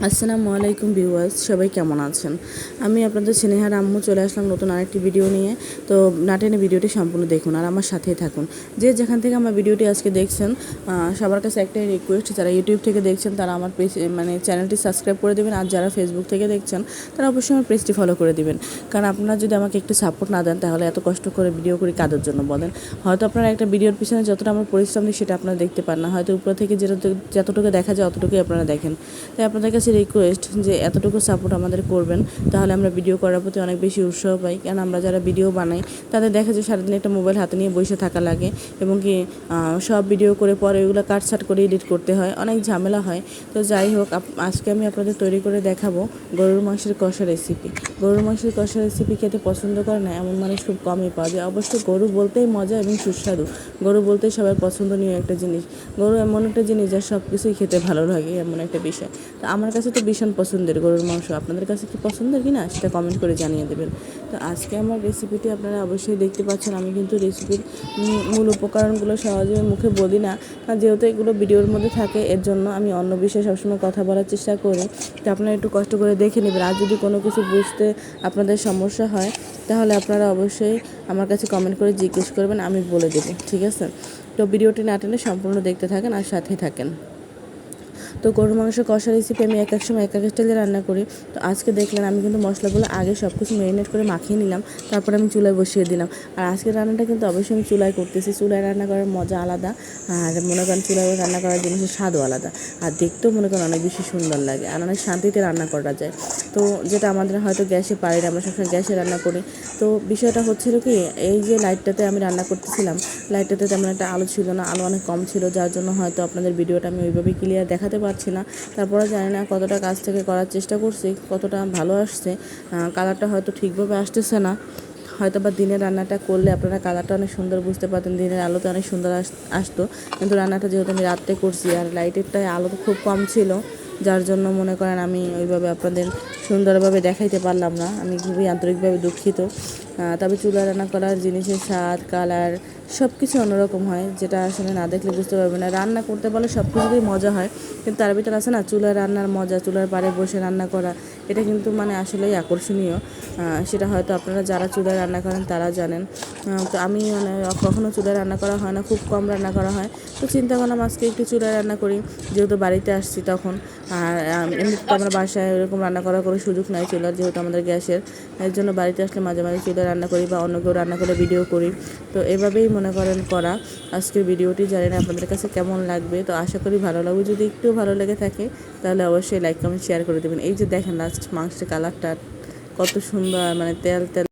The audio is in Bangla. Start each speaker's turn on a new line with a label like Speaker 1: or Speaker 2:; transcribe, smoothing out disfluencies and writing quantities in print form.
Speaker 1: আসসালামু আলাইকুম ভিউয়ার্স, সবাই কেমন আছেন? আমি আপনাদের স্নেহার আম্মু চলে আসলাম নতুন আরেকটি ভিডিও নিয়ে। তো না টেনে ভিডিওটি সম্পূর্ণ দেখুন আর আমার সাথেই থাকুন। যে যেখান থেকে আমার ভিডিওটি আজকে দেখছেন, সবার কাছে একটাই রিকোয়েস্ট, যারা ইউটিউব থেকে দেখছেন তারা আমার পেজ চ্যানেলটি সাবস্ক্রাইব করে দেবেন, আর যারা ফেসবুক থেকে দেখছেন তারা অবশ্যই আমার পেজটি ফলো করে দেবেন। কারণ আপনারা যদি আমাকে একটু সাপোর্ট না দেন তাহলে এত কষ্ট করে ভিডিও করি কাদের জন্য বলেন? হয়তো আপনারা একটা ভিডিওর পিছনে যতটা আমার পরিশ্রম দিই সেটা আপনারা দেখতে পান না, হয়তো উপর থেকে যতটুকু দেখা যায় অতটুকুই আপনারা দেখেন। তাই আপনাদের কাছে রিকোয়েস্ট যে এতটুকু সাপোর্ট আমাদের করবেন, তাহলে আমরা ভিডিও করার প্রতি অনেক বেশি উৎসাহ পাই। কারণ আমরা যারা ভিডিও বানাই তাদের দেখা যায় সারাদিন একটা মোবাইল হাতে নিয়ে বসে থাকা লাগে, এবং কি সব ভিডিও করে পরে ওইগুলো কাটছাট করে এডিট করতে হয়, অনেক ঝামেলা হয়। তো যাই হোক, আজকে আমি আপনাদের তৈরি করে দেখাবো গরুর মাংসের কষা রেসিপি। গরুর মাংসের কষা রেসিপি খেতে পছন্দ করে না এমন মানুষ খুব কমই পাওয়া যায়। অবশ্য গরু বলতেই মজা এবং সুস্বাদু, গরু বলতেই সবার পছন্দনীয় একটা জিনিস। গরু এমন একটা জিনিস যা সব কিছুই খেতে ভালো লাগে, এমন একটা বিষয়। তো আমার কাছে তো ভীষণ পছন্দের গরুর মাংস, আপনাদের কাছে কি পছন্দের কি না সেটা কমেন্ট করে জানিয়ে দেবেন। তো আজকে আমার রেসিপিটি আপনারা অবশ্যই দেখতে পাচ্ছেন। আমি কিন্তু রেসিপির মূল উপকরণগুলো সহজে মুখে বলি না, কারণ যেহেতু এগুলো ভিডিওর মধ্যে থাকে, এর জন্য আমি অন্য বিষয়ে সবসময় কথা বলার চেষ্টা করি। তো আপনারা একটু কষ্ট করে দেখে নেবেন। আর যদি কোনো কিছু বুঝতে আপনাদের সমস্যা হয় তাহলে আপনারা অবশ্যই আমার কাছে কমেন্ট করে জিজ্ঞেস করবেন, আমি বলে দেবো, ঠিক আছে? তো ভিডিওটি না টেনে সম্পূর্ণ দেখতে থাকেন আর সাথেই থাকেন। তো গরুর মাংস কষা রেসিপি আমি এক এক সময় এক এক স্টাইলে রান্না করি। তো আজকে দেখলেন আমি কিন্তু মশলাগুলো আগে সব কিছু ম্যারিনেট করে মাখিয়ে নিলাম, তারপর আমি চুলায় বসিয়ে দিলাম। আর আজকের রান্নাটা কিন্তু অবশ্যই আমি চুলায় করতেছি। চুলায় রান্না করার মজা আলাদা, আর মনে করেন চুলায় রান্না করার জিনিসের স্বাদও আলাদা, আর দেখতেও মনে করেন অনেক বেশি সুন্দর লাগে, আর অনেক শান্তিতে রান্না করা যায়। তো যেটা আমাদের হয়তো গ্যাসে পারি না, আমরা সবসময় গ্যাসে রান্না করি। তো বিষয়টা হচ্ছিল কি, এই যে লাইটটাতে আমি রান্না করতেছিলাম, লাইটটাতে তেমন একটা আলো ছিল না, আলো অনেক কম ছিল, যার জন্য হয়তো আপনাদের ভিডিওটা আমি ওইভাবে ক্লিয়ার দেখাতে পারছি না। তারপরে জানি না কতটা কাছ থেকে করার চেষ্টা করছি, কতটা ভালো আসছে। কালারটা হয়তো ঠিকভাবে আসতেছে না, হয়তো বা দিনের রান্নাটা করলে আপনারা কালারটা অনেক সুন্দর বুঝতে পারতেন, দিনের আলোতে অনেক সুন্দর আসতো। কিন্তু রান্নাটা যেহেতু আমি রাত্রে করছি আর লাইটেরটায় আলো তো খুব কম ছিল, যার জন্য মনে করেন আমি ওইভাবে আপনাদের সুন্দরভাবে দেখাইতে পারলাম না। আমি খুবই আন্তরিকভাবে দুঃখিত। তবে চুলা রান্না করার জিনিসের স্বাদ, কালার সব কিছু অন্যরকম হয়, যেটা আসলে না দেখলে বুঝতে পারবে না। রান্না করতে পারলে সব কিছুতেই মজা হয়, কিন্তু তার ভিতরে আছে না চুলার রান্নার মজা, চুলার পাড়ে বসে রান্না করা, এটা কিন্তু আসলেই আকর্ষণীয়। সেটা হয়তো আপনারা যারা চুলায় রান্না করেন তারা জানেন। তো আমি কখনও চুলায় রান্না করা হয় না, খুব কম রান্না করা হয়। তো চিন্তা করলাম আজকে একটু চুলায় রান্না করি, যেহেতু বাড়িতে আসছি তখন। আর এমনি তো আমরা বাসায় এরকম রান্না করার কোনো সুযোগ নাই চুলার, যেহেতু আমাদের গ্যাসের। এর জন্য বাড়িতে আসলে মাঝে মাঝে চুলায় রান্না করি বা অন্য কেউ রান্না করে ভিডিও করি। তো এভাবেই মনে করেন করা আজকের ভিডিওটি। জানি না আপনাদের কাছে কেমন লাগবে, তো আশা করি ভালো লাগবে। যদি একটু ভালো লেগে থাকে তাহলে অবশ্যই লাইক কমেন্ট শেয়ার করে দেবেন। এই যে দেখেন লাস্ট মাংসের কালারটা কত সুন্দর, তেল তেল।